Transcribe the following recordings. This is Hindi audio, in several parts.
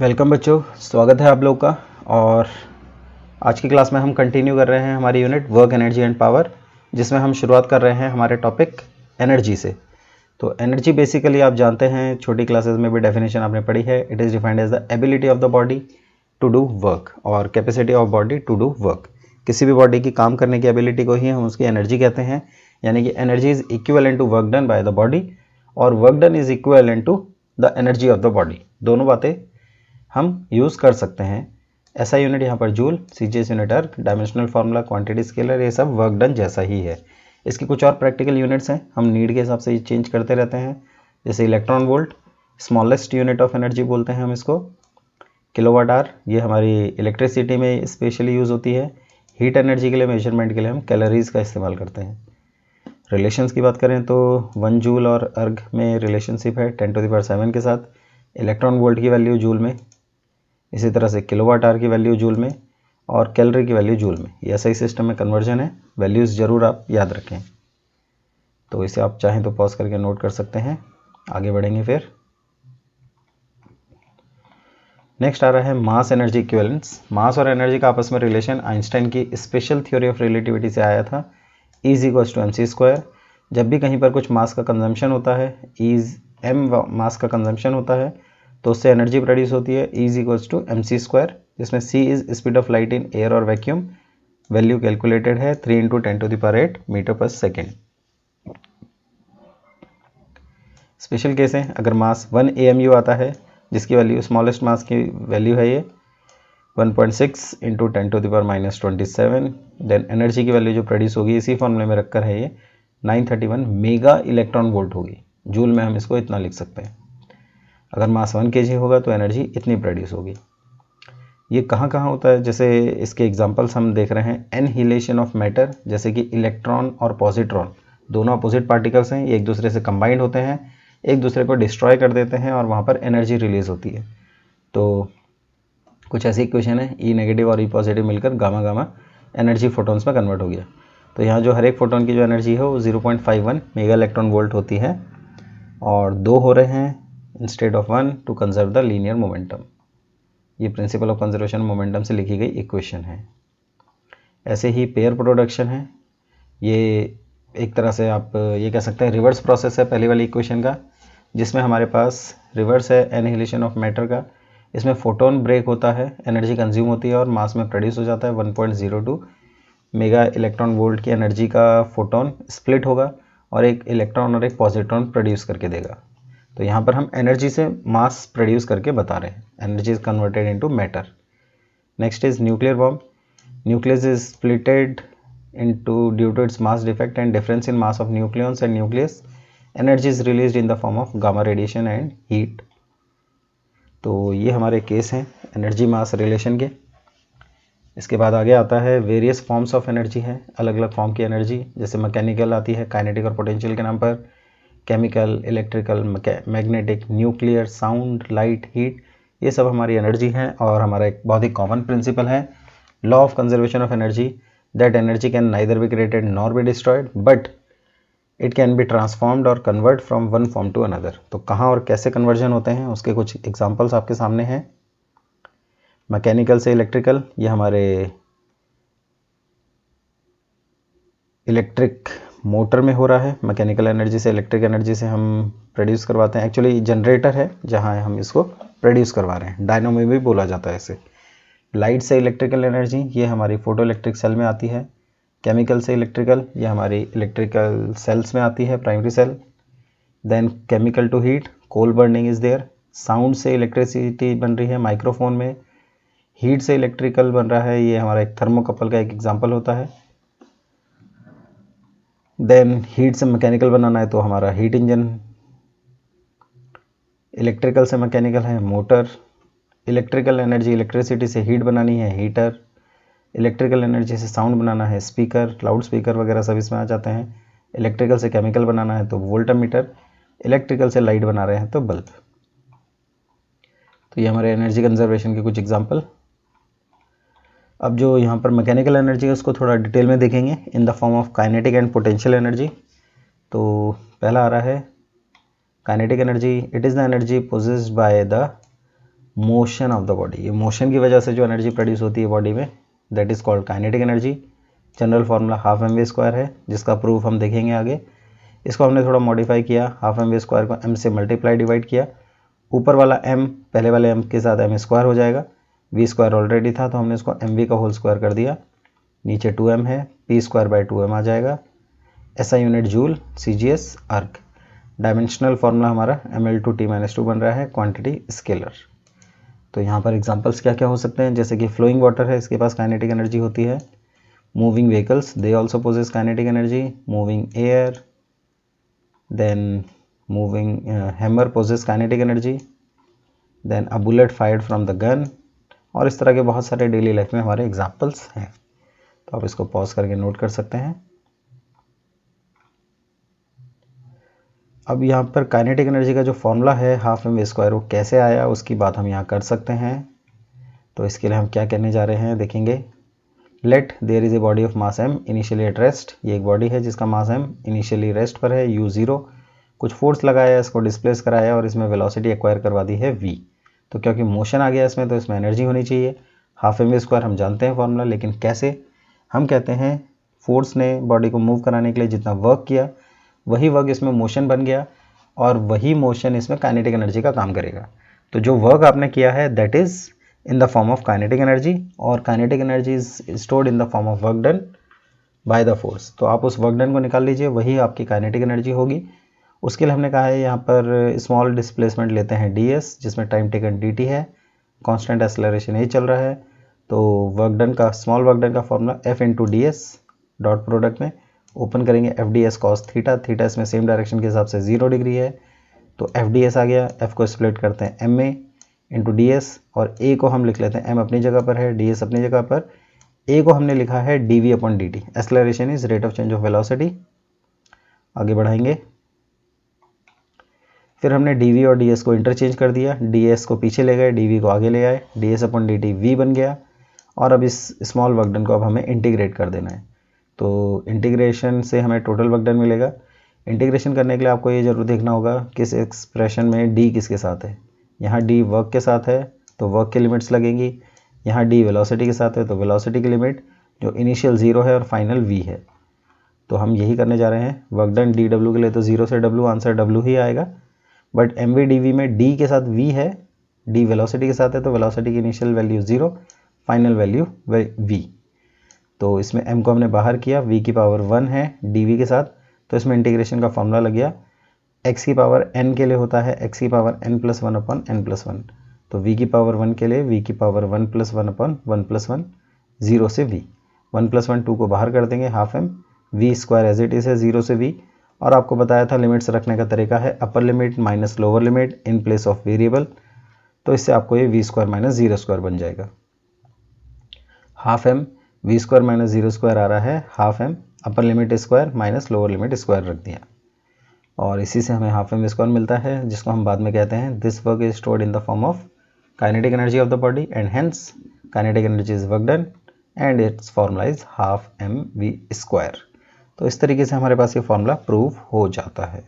वेलकम बच्चों, स्वागत है आप लोग का। और आज की क्लास में हम कंटिन्यू कर रहे हैं हमारी unit work energy and power, जिसमें हम शुरुआत कर रहे हैं हमारे टॉपिक एनर्जी से। तो एनर्जी बेसिकली आप जानते हैं, छोटी क्लासेस में भी डेफिनेशन आपने पढ़ी है। It is defined as the ability of the body to do work और capacity of body to do work. किसी भी बॉडी की काम करने की एबिलिटी को ही हम उसकी एनर्जी कहते हैं, यानी कि energy is equivalent to work done by the body और work done is equivalent to the energy of the body. दोनों बातें हम यूज़ कर सकते हैं। ऐसा यूनिट यहाँ पर जूल, सीजीएस यूनिट अर्क, डायमेंशनल फार्मूला, क्वांटिटी स्केलर, ये सब वर्क डन जैसा ही है। इसकी कुछ और प्रैक्टिकल यूनिट्स हैं, हम नीड के हिसाब से ये चेंज करते रहते हैं। जैसे electron volt, smallest unit of energy बोलते हैं हम इसको। किलोवाट आवर, ये हमारी इलेक्ट्रिसिटी में स्पेशली यूज़ होती है। हीट एनर्जी के लिए मेजरमेंट के लिए हम कैलोरीज का इस्तेमाल करते हैं। रिलेशंस की बात करें तो 1 जूल और अर्ग में रिलेशनशिप है 10⁻⁷ के साथ। इलेक्ट्रॉन वोल्ट की वैल्यू जूल में, इसी तरह से किलोवाट आवर की वैल्यू जूल में और कैलोरी की वैल्यू जूल में। ये ऐसा ही सिस्टम में कन्वर्जन है। वैल्यूज़ ज़रूर आप याद रखें। तो इसे आप चाहें तो पॉज करके नोट कर सकते हैं। आगे बढ़ेंगे फिर। नेक्स्ट आ रहा है मास एनर्जी इक्विवेलेंस। मास और एनर्जी का आपस में रिलेशन आइंस्टाइन की स्पेशल थ्योरी ऑफ रिलेटिविटी से आया था। E=mc²। जब भी कहीं पर कुछ मास का कंजम्पशन होता है, m मास का कंजम्पशन होता है, तो उससे एनर्जी प्रोड्यूस होती है E=mc², जिसमें c is speed of light in air और वैक्यूम। वैल्यू कैलकुलेटेड है 3 × 10⁸ मीटर पर सेकेंड। स्पेशल केस है, अगर मास 1 AMU आता है, जिसकी वैल्यू स्मॉलेस्ट मास की वैल्यू है ये 1.6 × 10⁻⁻27। देन एनर्जी की वैल्यू जो प्रोड्यूस होगी इसी फॉर्मूले में रखकर है ये 931 मेगा इलेक्ट्रॉन वोल्ट होगी। जूल में हम इसको इतना लिख सकते हैं। अगर मास 1 kg होगा तो एनर्जी इतनी प्रोड्यूस होगी। ये कहाँ कहाँ होता है, जैसे इसके एग्जांपल्स हम देख रहे हैं। एनहीलेशन ऑफ मैटर, जैसे कि इलेक्ट्रॉन और पॉजिट्रॉन दोनों अपोजिट पार्टिकल्स हैं, ये एक दूसरे से कंबाइंड होते हैं, एक दूसरे को डिस्ट्रॉय कर देते हैं और वहाँ पर एनर्जी रिलीज होती है। तो कुछ ऐसी इक्वेशन है, E नेगेटिव और E पॉजिटिव मिलकर गामा गामा एनर्जी फोटोन्स में कन्वर्ट हो गया। तो यहाँ जो हर एक फोटोन की जो एनर्जी है वो 0.51 मेगा इलेक्ट्रॉन वोल्ट होती है और 2 हो रहे हैं instead of 1 to conserve the linear momentum. ये प्रिंसिपल ऑफ कंजर्वेशन मोमेंटम से लिखी गई इक्वेशन है। ऐसे ही पेयर प्रोडक्शन है, ये एक तरह से आप ये कह सकते हैं रिवर्स प्रोसेस है पहली वाली इक्वेशन का, जिसमें हमारे पास रिवर्स है एनहिलेशन ऑफ मैटर का। इसमें फोटोन ब्रेक होता है, एनर्जी कंज्यूम होती है और मास में प्रोड्यूस हो जाता है 1.02 मेगा इलेक्ट्रॉन वोल्ट की एनर्जी का फोटोन स्प्लिट होगा और एक इलेक्ट्रॉन और एक पॉजिट्रॉन प्रोड्यूस करके देगा। तो यहाँ पर हम एनर्जी से मास प्रोड्यूस करके बता रहे हैं। Energy is converted into matter. Next is nuclear bomb. Nucleus is splitted into due to its mass defect and difference in mass of nucleons and nucleus. Energy is released in the form of gamma radiation and heat. तो ये हमारे केस हैं एनर्जी मास रिलेशन के। इसके बाद आगे आता है वेरियस फॉर्म्स ऑफ एनर्जी है, अलग अलग फॉर्म की एनर्जी, जैसे मैकेनिकल आती है काइनेटिक और पोटेंशियल के नाम पर, chemical, electrical, magnetic, nuclear, sound, light, heat, ये सब हमारी एनर्जी हैं। और हमारा एक बहुत ही कॉमन प्रिंसिपल है law of conservation of energy, that energy can neither be created nor be destroyed but it can be transformed और convert from one form to another. तो कहाँ और कैसे कन्वर्जन होते हैं उसके कुछ एग्जाम्पल्स आपके सामने हैं। मैकेनिकल से इलेक्ट्रिकल, ये हमारे इलेक्ट्रिक मोटर में हो रहा है। मैकेनिकल एनर्जी से इलेक्ट्रिक एनर्जी से हम प्रोड्यूस करवाते हैं। एक्चुअली जनरेटर है जहां हम इसको प्रोड्यूस करवा रहे हैं, डायनो में भी बोला जाता है इसे। लाइट से इलेक्ट्रिकल एनर्जी, ये हमारी फोटो इलेक्ट्रिक सेल में आती है। केमिकल से इलेक्ट्रिकल, ये हमारी इलेक्ट्रिकल सेल्स में आती है, primary cell. Then chemical to heat, coal burning is there. Sound से इलेक्ट्रिसिटी बन रही है माइक्रोफोन में। हीट से इलेक्ट्रिकल बन रहा है, ये हमारा एक थर्मोकपल का एक एग्जाम्पल होता है। देन हीट से मैकेनिकल बनाना है तो हमारा हीट इंजन। इलेक्ट्रिकल से मैकेनिकल है मोटर। इलेक्ट्रिकल एनर्जी इलेक्ट्रिसिटी से हीट बनानी है हीटर। इलेक्ट्रिकल एनर्जी से साउंड बनाना है स्पीकर, लाउड स्पीकर वगैरह सब इसमें आ जाते हैं। इलेक्ट्रिकल से केमिकल बनाना है तो वोल्टामीटर। इलेक्ट्रिकल से लाइट बना रहे हैं तो बल्ब। तो ये हमारे एनर्जी कंजर्वेशन के कुछ एग्जाम्पल। अब जो यहाँ पर मैकेनिकल एनर्जी है उसको थोड़ा डिटेल में देखेंगे इन the form of kinetic and potential energy. तो पहला आ रहा है kinetic energy, it is the energy possessed by the motion of the body, ये मोशन की वजह से जो एनर्जी प्रोड्यूस होती है बॉडी में, that is called kinetic energy. General formula half m v square है, जिसका प्रूफ हम देखेंगे आगे। इसको हमने थोड़ा मॉडिफाई किया, हाफ एम वी स्क्वायर को एम से मल्टीप्लाई डिवाइड किया। ऊपर वाला एम पहले वाले एम के साथ एम स्क्वायर हो जाएगा, वी स्क्वायर ऑलरेडी था तो हमने इसको एम वी का होल स्क्वायर कर दिया। नीचे 2m है, पी स्क्वायर बाई 2m आ जाएगा। ऐसा यूनिट जूल, सी जी एस अर्क। डायमेंशनल फार्मूला हमारा ml/t-2 बन रहा है, क्वांटिटी स्केलर। तो यहाँ पर एग्जांपल्स क्या क्या हो सकते हैं, जैसे कि फ्लोइंग वाटर है, इसके पास काइनेटिक एनर्जी होती है। Moving vehicles, they also possess kinetic energy. Moving air, then moving hammer possess kinetic energy. Then a bullet fired from the gun. और इस तरह के बहुत सारे डेली लाइफ में हमारे एग्जाम्पल्स हैं। तो आप इसको पॉज करके नोट कर सकते हैं। अब यहाँ पर काइनेटिक एनर्जी का जो फॉर्मूला है हाफ एम वी स्क्वायर, वो कैसे आया उसकी बात हम यहाँ कर सकते हैं। तो इसके लिए हम क्या करने जा रहे हैं देखेंगे। Let there is a body of mass m initially at rest, ये एक बॉडी है जिसका मास एम इनिशियली रेस्ट पर है, u0। कुछ फोर्स लगाया, इसको डिस्प्लेस कराया और इसमें वेलोसिटी एक्वायर करवा दी है v। तो क्योंकि मोशन आ गया इसमें, तो इसमें एनर्जी होनी चाहिए। हाफ एम वी स्क्वायर हम जानते हैं फॉर्मूला, लेकिन कैसे, हम कहते हैं फोर्स ने बॉडी को मूव कराने के लिए जितना वर्क किया, वही वर्क इसमें मोशन बन गया और वही मोशन इसमें काइनेटिक एनर्जी का काम करेगा। तो जो वर्क आपने किया है that is in the form of kinetic energy, और kinetic energy is stored in the form of work done by the force. तो आप उस वर्क डन को निकाल लीजिए, वही आपकी काइनेटिक एनर्जी होगी। उसके लिए हमने कहा है यहाँ पर स्मॉल डिस्प्लेसमेंट लेते हैं ds, जिसमें टाइम टेकन dt है, कांस्टेंट एक्सेलरेशन a चल रहा है। तो वर्क डन का, स्मॉल वर्क डन का formula f into d S, dot product में ओपन करेंगे F d s cos theta, theta इसमें सेम डायरेक्शन के हिसाब से 0 डिग्री है, तो एफ डी एस आ गया। f को स्प्लिट करते हैं m a into d s, और a को हम लिख लेते हैं, m अपनी जगह पर है, ds अपनी जगह पर, a को हमने लिखा है dv upon dt। Acceleration is rate of change of velocity. आगे बढ़ाएंगे, फिर हमने dv और ds को इंटरचेंज कर दिया, ds को पीछे ले गए, dv को आगे ले आए, ds अपॉन dt v बन गया। और अब इस स्मॉल वर्क डन को अब हमें इंटीग्रेट कर देना है। तो इंटीग्रेशन से हमें टोटल वर्क डन मिलेगा। इंटीग्रेशन करने के लिए आपको ये जरूर देखना होगा किस एक्सप्रेशन में d किसके साथ है। यहाँ d वर्क के साथ है तो वर्क की लिमिट्स लगेंगी, यहाँ d वेलोसिटी के साथ है तो वेलोसिटी की लिमिट जो इनिशियल 0 है और फाइनल v है। तो हम यही करने जा रहे हैं। वर्क डन dw के लिए तो 0 से w, आंसर w ही आएगा। बट mv dv में d के साथ v है, d वेलोसिटी के साथ है तो वेलोसिटी की initial value 0, final value v। तो इसमें m को हमने बाहर किया, v की पावर 1 है dv के साथ, तो इसमें इंटीग्रेशन का फॉर्मूला लग गया, x की पावर n के लिए होता है x की power n plus 1 upon n plus 1। तो v की पावर 1 के लिए v की पावर 1 प्लस 1 अपॉन 1 प्लस 1, 0 से v। 1 प्लस 1 2 को बाहर कर देंगे, half m, v square as it is है 0 से v। और आपको बताया था लिमिट्स रखने का तरीका है upper limit minus lower limit in place of variable. तो इससे आपको ये v स्क्वायर माइनस 0 स्क्वायर बन जाएगा। Half m v square minus 0 square आ रहा है, half m upper limit square minus lower limit square रख दिया, और इसी से हमें हाफ एम स्क्वायर मिलता है, जिसको हम बाद में कहते हैं this work is stored in the form of kinetic energy of the body and hence kinetic energy is work done and its formula is half m v square. तो इस तरीके से हमारे पास ये फॉर्मूला प्रूव हो जाता है।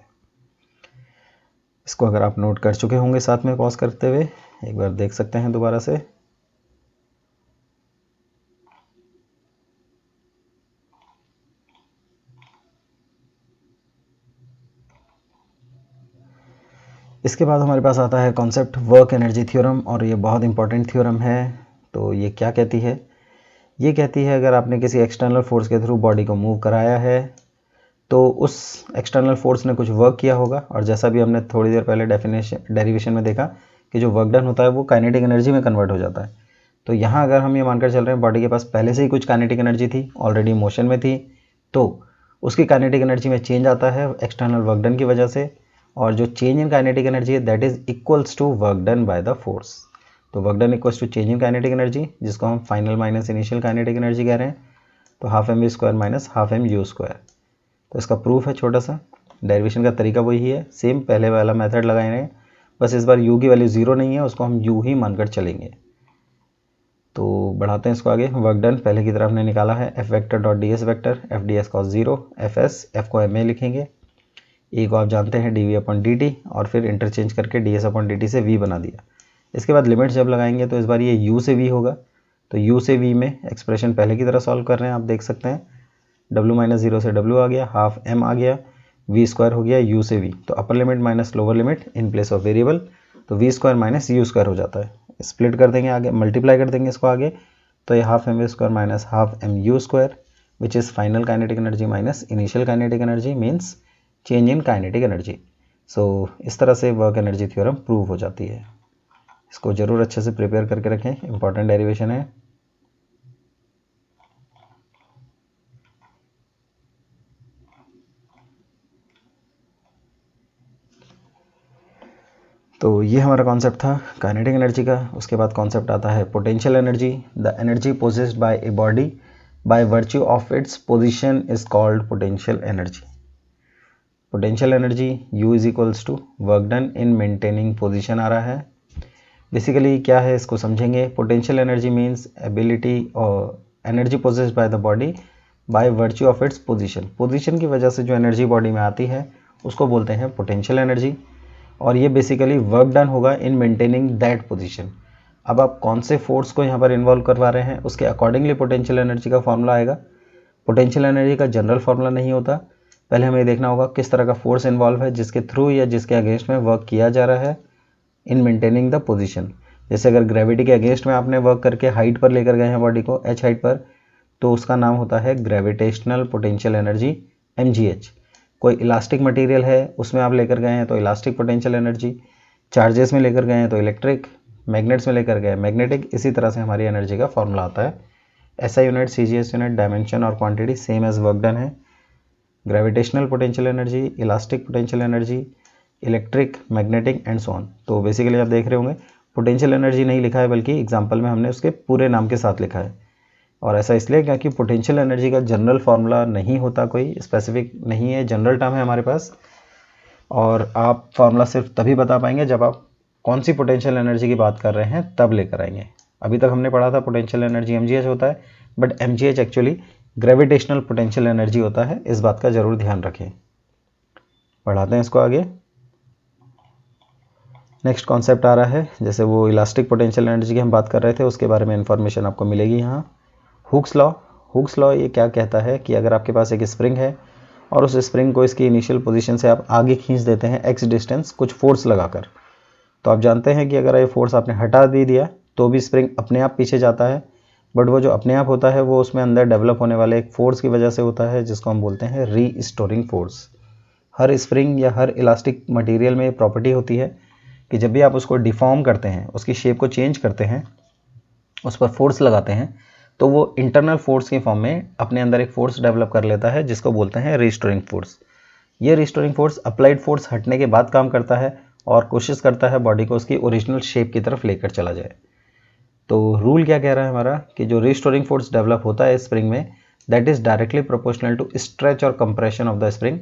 इसको अगर आप नोट कर चुके होंगे साथ में पॉज करते हुए, एक बार देख सकते हैं दोबारा से। इसके बाद हमारे पास आता है कॉन्सेप्ट वर्क एनर्जी थ्योरम, और ये बहुत इंपॉर्टेंट थ्योरम है। तो ये क्या कहती है, ये कहती है अगर आपने किसी एक्सटर्नल फोर्स के थ्रू बॉडी को मूव कराया है तो उस एक्सटर्नल फोर्स ने कुछ वर्क किया होगा, और जैसा भी हमने थोड़ी देर पहले डेरिवेशन में देखा कि जो वर्क डन होता है वो काइनेटिक एनर्जी में कन्वर्ट हो जाता है। तो यहाँ अगर हम ये मानकर चल रहे हैं बॉडी के पास पहले से ही कुछ काइनेटिक एनर्जी थी, ऑलरेडी मोशन में थी, तो उसकी काइनेटिक एनर्जी में चेंज आता है एक्सटर्नल वर्क डन की वजह से, और जो चेंज इन काइनेटिक एनर्जी है that is equals to work done by the force. तो work done equals to change in kinetic energy, जिसको हम final minus initial kinetic energy कह रहे हैं। तो half m v square minus half m u square. तो इसका प्रूफ है छोटा सा, डेरिवेशन का तरीका वही है, सेम पहले वाला मेथड लगाए हैं, बस इस बार u की वैल्यू 0 नहीं है, उसको हम u ही मानकर चलेंगे। तो बढ़ाते हैं इसको आगे। वर्क डन पहले की तरह हमने निकाला है f vector dot d s vector, f d s cos 0, f s, f को एम ए लिखेंगे, ए को आप जानते हैं d v upon d t, और फिर इंटरचेंज करके d s upon d t से वी बना दिया। इसके बाद लिमिट जब लगाएंगे तो इस बार ये u से v होगा, तो u से v में एक्सप्रेशन पहले की तरह सॉल्व कर रहे हैं, आप देख सकते हैं w माइनस 0 से w आ गया, हाफ m आ गया, v स्क्वायर हो गया u से v, तो upper limit minus lower limit in place of variable, तो v square minus u square हो जाता है। स्प्लिट कर देंगे आगे, मल्टीप्लाई कर देंगे इसको आगे, तो ये half m v square minus half m u square which is final kinetic energy minus initial kinetic energy means change in kinetic energy. So इस तरह से वर्क एनर्जी थ्योरम प्रूव हो जाती है। इसको जरूर अच्छे से प्रिपेयर करके रखें, इंपॉर्टेंट डेरिवेशन है। तो ये हमारा कॉन्सेप्ट था काइनेटिक एनर्जी का। उसके बाद कॉन्सेप्ट आता है potential energy. The energy possessed by a body by virtue of its position is called potential energy. Potential energy U is equals to work done in maintaining position आ रहा है। बेसिकली क्या है इसको समझेंगे। पोटेंशियल एनर्जी मीन्स एबिलिटी और energy possessed by the body by virtue of its position. Position की वजह से जो एनर्जी बॉडी में आती है उसको बोलते हैं पोटेंशियल एनर्जी, और ये बेसिकली वर्क डन होगा इन मेंटेनिंग दैट पोजीशन। अब आप कौन से फोर्स को यहाँ पर इन्वॉल्व करवा रहे हैं उसके अकॉर्डिंगली पोटेंशियल एनर्जी का फॉर्मूला आएगा। पोटेंशियल एनर्जी का जनरल फॉर्मूला नहीं होता, पहले हमें देखना होगा किस तरह का फोर्स इन्वॉल्व है जिसके थ्रू या जिसके अगेंस्ट में वर्क किया जा रहा है इन मेंटेनिंग द पोजीशन। जैसे अगर ग्रेविटी के अगेंस्ट में आपने वर्क करके हाइट पर लेकर गए हैं बॉडी को h हाइट पर, तो उसका नाम होता है ग्रेविटेशनल पोटेंशियल एनर्जी mgh। कोई इलास्टिक मटेरियल है उसमें आप लेकर गए हैं तो इलास्टिक पोटेंशियल एनर्जी, चार्जेस में लेकर गए हैं तो इलेक्ट्रिक, मैग्नेट्स में लेकर गए मैग्नेटिक। इसी तरह से हमारी एनर्जी का फॉर्मूला आता है। SI unit, CGS unit, dimension और quantity same as work done है। Gravitational potential energy, elastic potential energy, electric, magnetic and so on. तो बेसिकली आप देख रहे होंगे पोटेंशियल एनर्जी नहीं लिखा है बल्कि एग्जाम्पल में हमने उसके पूरे नाम के साथ लिखा है, और ऐसा इसलिए क्योंकि पोटेंशियल एनर्जी का जनरल फार्मूला नहीं होता, कोई स्पेसिफिक नहीं है, जनरल टर्म है हमारे पास। और आप फार्मूला सिर्फ तभी बता पाएंगे जब आप कौन सी पोटेंशियल एनर्जी की बात कर रहे हैं तब लेकर आएंगे। अभी तक हमने पढ़ा था पोटेंशियल एनर्जी mgh होता है, but mgh actually gravitational potential energy होता है, इस बात का जरूर ध्यान रखें। बढ़ाते हैं इसको आगे। नेक्स्ट कॉन्सेप्ट आ रहा है, जैसे वो इलास्टिक पोटेंशियल एनर्जी की हम बात कर रहे थे उसके बारे में इंफॉर्मेशन आपको मिलेगी यहाँ। Hooke's law. हुक्स लॉ ये क्या कहता है कि अगर आपके पास एक स्प्रिंग है और उस स्प्रिंग को इसकी इनिशियल पोजीशन से आप आगे खींच देते हैं x डिस्टेंस कुछ फोर्स लगाकर, तो आप जानते हैं कि अगर ये फोर्स आपने हटा भी दिया तो भी स्प्रिंग अपने आप पीछे जाता है, बट वो जो अपने आप होता है वो उसमें अंदर डेवलप होने वाले एक फोर्स की वजह से होता है जिसको हम बोलते हैं रीस्टोरिंग फोर्स। हर स्प्रिंग या हर इलास्टिक मटेरियल में प्रॉपर्टी होती है कि जब भी आप उसको डिफॉर्म करते हैं, उसकी शेप को चेंज करते हैं, उस पर फोर्स लगाते हैं, तो वो इंटरनल फोर्स के फॉर्म में अपने अंदर एक फोर्स डेवलप कर लेता है जिसको बोलते हैं रिस्टोरिंग फोर्स। ये रिस्टोरिंग फोर्स अप्लाइड फोर्स हटने के बाद काम करता है और कोशिश करता है बॉडी को उसकी ओरिजिनल शेप की तरफ लेकर चला जाए। तो रूल क्या कह रहा है हमारा कि जो रिस्टोरिंग फोर्स डेवलप होता है स्प्रिंग में, that is directly proportional to stretch और compression of the spring.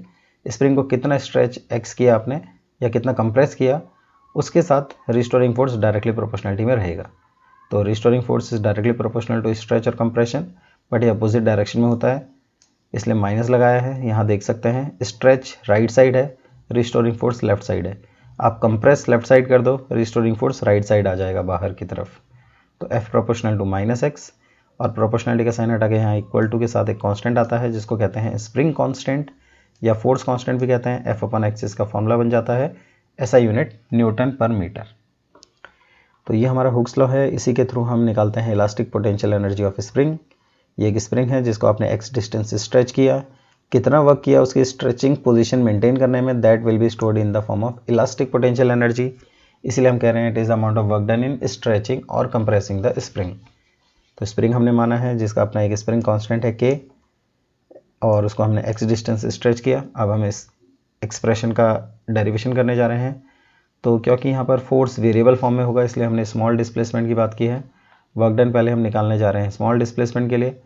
Spring को कितना स्ट्रेच एक्स किया आपने या कितना कंप्रेस किया, उसके साथ रिस्टोरिंग फोर्स डायरेक्टली प्रोपोर्शनलिटी में रहेगा। तो restoring force is directly proportional to stretch और कंप्रेशन, बट ये अपोजिट डायरेक्शन में होता है, इसलिए माइनस लगाया है। यहाँ देख सकते हैं स्ट्रेच राइट साइड है, रिस्टोरिंग फोर्स लेफ्ट साइड है। आप कंप्रेस लेफ्ट साइड कर दो, रिस्टोरिंग फोर्स राइट साइड आ जाएगा बाहर की तरफ। तो F proportional to minus x, और प्रोपोर्शनलिटी का साइन हटा के यहाँ इक्वल टू के साथ एक कांस्टेंट आता है जिसको कहते हैं स्प्रिंग कांस्टेंट या फोर्स कांस्टेंट भी कहते हैं। F/x इसका फॉर्मूला बन जाता है SI यूनिट न्यूटन पर मीटर। तो ये हमारा हुक्स लॉ है, इसी के थ्रू हम निकालते हैं elastic potential energy of spring. ये एक स्प्रिंग है जिसको आपने x डिस्टेंस से स्ट्रेच किया, कितना वर्क किया उसकी स्ट्रेचिंग पोजीशन मेंटेन करने में, that will be stored in the form of elastic potential energy. इसलिए हम कह रहे हैं it is amount of work done in stretching और कंप्रेसिंग द स्प्रिंग। तो स्प्रिंग हमने माना है जिसका अपना एक स्प्रिंग कांस्टेंट है k, और उसको हमने x डिस्टेंस स्ट्रेच किया। अब हम इस एक्सप्रेशन का डेरिवेशन करने जा रहे हैं। तो क्योंकि यहाँ पर फोर्स वेरिएबल फॉर्म में होगा इसलिए हमने स्मॉल डिस्प्लेसमेंट की बात की है। वर्क डन पहले हम निकालने जा रहे हैं स्मॉल डिस्प्लेसमेंट के लिए।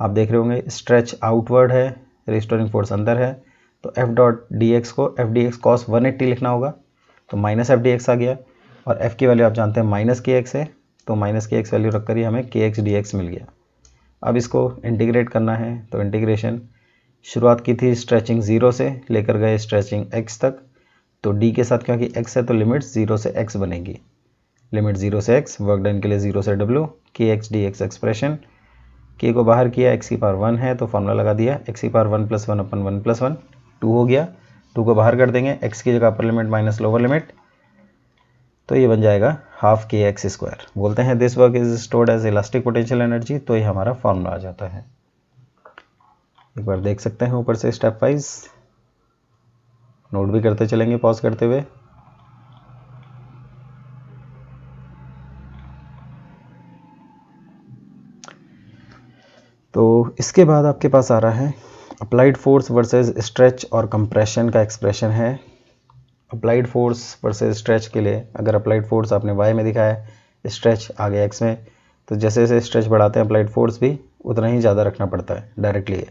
आप देख रहे होंगे स्ट्रेच आउटवर्ड है, रिस्टोरिंग फोर्स अंदर है, तो F डॉट डी एक्स को F डी एक्स कॉस 180 लिखना होगा, तो माइनस F डी एक्स आ गया, और F की वैल्यू आप जानते हैं माइनस के एक्स है, तो माइनस के एक्स वैल्यू रखकर ही हमें के एक्स डी एक्स मिल गया। अब इसको इंटीग्रेट करना है, तो इंटीग्रेशन शुरुआत की थी स्ट्रेचिंग 0 से लेकर गए स्ट्रेचिंग x तक, तो d के साथ क्योंकि x है तो लिमिट 0 से x बनेगी। लिमिट 0 से x, वर्क डन के लिए 0 से w, के x D ex expression, k को बाहर किया, x की पावर 1 है तो फॉर्मूला लगा दिया, x की पावर 1 + 1 अपन 1 + 1 2 हो गया, 2 को बाहर कर देंगे, x की जगह upper limit minus lower limit, तो ये बन जाएगा हाफ के एक्स स्क्वायर। बोलते हैं this work is stored as elastic potential energy, तो ये हमारा फॉर्मूला आ जाता है। एक बार देख सकते हैं ऊपर से स्टेप वाइज, नोट भी करते चलेंगे पॉज करते हुए। तो इसके बाद आपके पास आ रहा है अप्लाइड फोर्स वर्सेस स्ट्रेच और कंप्रेशन का एक्सप्रेशन है। अप्लाइड फोर्स वर्सेस स्ट्रेच के लिए अगर अप्लाइड फोर्स आपने y में दिखाया है, स्ट्रेच आगे x में, तो जैसे जैसे स्ट्रेच बढ़ाते हैं अप्लाइड फोर्स भी उतना ही ज़्यादा रखना पड़ता है डायरेक्टली।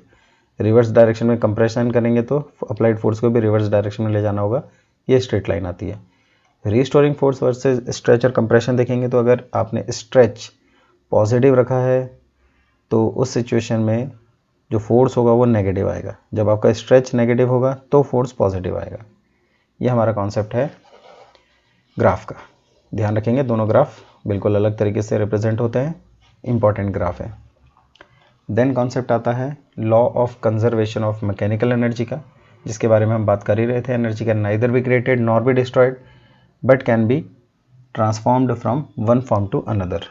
रिवर्स डायरेक्शन में कंप्रेशन करेंगे तो अप्लाइड फोर्स को भी रिवर्स डायरेक्शन में ले जाना होगा, ये स्ट्रेट लाइन आती है। रीस्टोरिंग फोर्स वर्सेस स्ट्रेच और कंप्रेशन देखेंगे तो अगर आपने स्ट्रेच पॉजिटिव रखा है तो उस सिचुएशन में जो फोर्स होगा वो नेगेटिव आएगा, जब आपका स्ट्रेच नेगेटिव होगा तो फोर्स पॉजिटिव आएगा। ये हमारा कॉन्सेप्ट है ग्राफ का, ध्यान रखेंगे दोनों ग्राफ बिल्कुल अलग तरीके से रिप्रेजेंट होते हैं, इंपॉर्टेंट ग्राफ है। देन कॉन्सेप्ट आता है law of conservation of mechanical energy का, जिसके बारे में हम बात कर ही रहे थे। Energy can neither be created nor be destroyed but can be transformed from one form to another.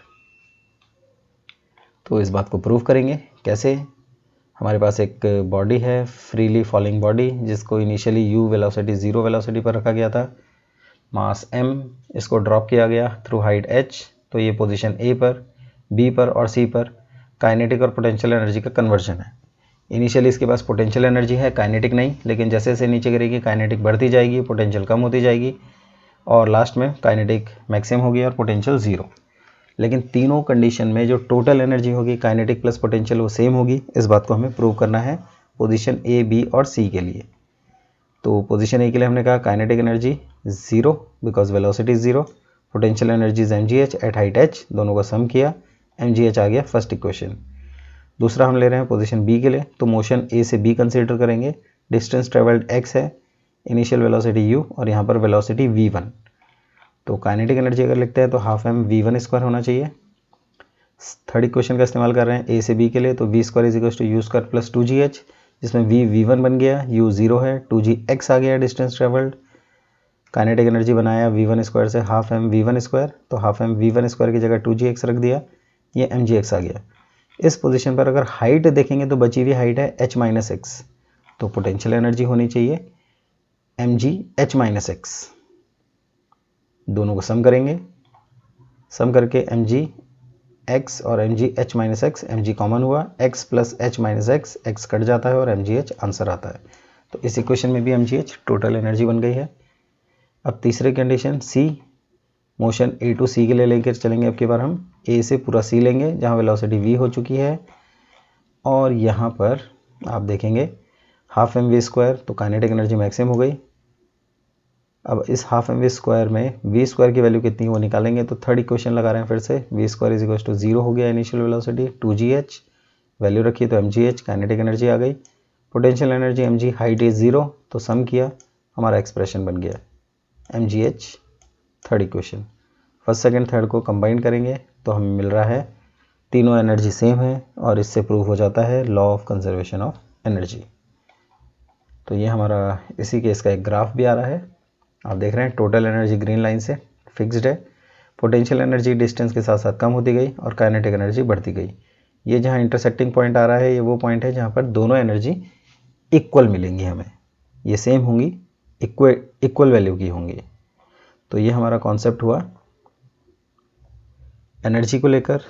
तो इस बात को प्रूव करेंगे कैसे। हमारे पास एक बॉडी है फ्रीली फॉलिंग बॉडी, जिसको इनिशियली u वेलोसिटी 0 वेलोसिटी पर रखा गया था, मास m, इसको ड्रॉप किया गया थ्रू हाइट h, तो ये पोजीशन a पर, b पर और c पर काइनेटिक और पोटेंशियल एनर्जी का कन्वर्जन है। इनिशियली इसके पास पोटेंशियल एनर्जी है, काइनेटिक नहीं, लेकिन जैसे जैसे नीचे गिरेगी काइनेटिक बढ़ती जाएगी, पोटेंशियल कम होती जाएगी और लास्ट में काइनेटिक मैक्सिमम होगी और पोटेंशियल 0। लेकिन तीनों कंडीशन में जो टोटल एनर्जी होगी काइनेटिक प्लस पोटेंशियल वो सेम होगी। इस बात को हमें प्रूव करना है पोजीशन ए, बी और सी के लिए। तो पोजीशन ए के लिए हमने कहा kinetic energy 0 because velocity 0, potential energy mgh at height h, दोनों का सम किया, mgh आ गया फर्स्ट इक्वेशन। दूसरा हम ले रहे हैं पोजीशन बी के लिए, तो मोशन ए से बी कंसीडर करेंगे, डिस्टेंस ट्रेवल्ड x है, इनिशियल वेलोसिटी u और यहाँ पर वेलोसिटी v1। तो काइनेटिक एनर्जी अगर लिखते हैं तो हाफ m v1² होना चाहिए। थर्ड इक्वेशन का इस्तेमाल कर रहे हैं ए से बी के लिए, तो v² = u² प्लस 2gh, जिसमें v v1 बन गया, u 0 है, 2gx आ गया डिस्टेंस ट्रेवल्ड, काइनेटिक एनर्जी बनाया v1² से हाफ m v1², तो हाफ m v1² की जगह 2gx रख दिया, ये mgx आ गया। इस पोजीशन पर अगर हाइट देखेंगे तो बची हुई हाइट है h - x, तो पोटेंशियल एनर्जी होनी चाहिए mgh - x। दोनों को सम करेंगे, सम करके mgx और mgh - x, mg कॉमन हुआ, x plus h - x, x cut जाता है और mgh आंसर आता है। तो इस इक्वेशन में भी mgh टोटल एनर्जी बन गई है। अब तीसरी condition c, motion a to c के लिए लेकर चलेंगे। अब की बार हम a से पूरा c लेंगे जहाँ वेलोसिटी v हो चुकी है, और यहाँ पर आप देखेंगे हाफ mv², तो काइनेटिक एनर्जी मैक्सिमम हो गई। अब इस हाफ mv² में v² की वैल्यू कितनी है वो निकालेंगे, तो थर्ड इक्वेशन लगा रहे हैं फिर से, v² = 0 हो गया इनिशियल वेलोसिटी, 2gh वैल्यू रखी तो mgh काइनेटिक एनर्जी आ गई, potential energy mg height is 0, तो सम किया हमारा एक्सप्रेशन बन गया mgh। Third equation first second third को कंबाइन करेंगे तो हमें मिल रहा है तीनों एनर्जी सेम है, और इससे प्रूव हो जाता है law of conservation of energy. तो ये हमारा इसी केस का एक ग्राफ भी आ रहा है, आप देख रहे हैं टोटल एनर्जी ग्रीन लाइन से फिक्स्ड है, पोटेंशियल एनर्जी डिस्टेंस के साथ साथ कम होती गई और काइनेटिक एनर्जी बढ़ती गई। ये जहाँ इंटरसेक्टिंग पॉइंट आ रहा है ये वो पॉइंट है जहाँ पर दोनों एनर्जी इक्वल मिलेंगी हमें, ये सेम होंगी, इक्वल वैल्यू की होंगी। तो ये हमारा कॉन्सेप्ट हुआ एनर्जी को लेकर।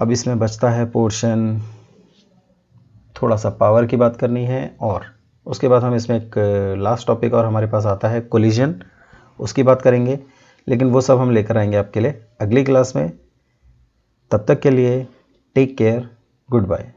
अब इसमें बचता है पोर्शन, थोड़ा सा पावर की बात करनी है, और उसके बाद हम इसमें एक लास्ट टॉपिक और हमारे पास आता है कोलिजन, उसकी बात करेंगे, लेकिन वो सब हम लेकर आएंगे आपके लिए अगली क्लास में। तब तक के लिए टेक केयर, गुड बाय।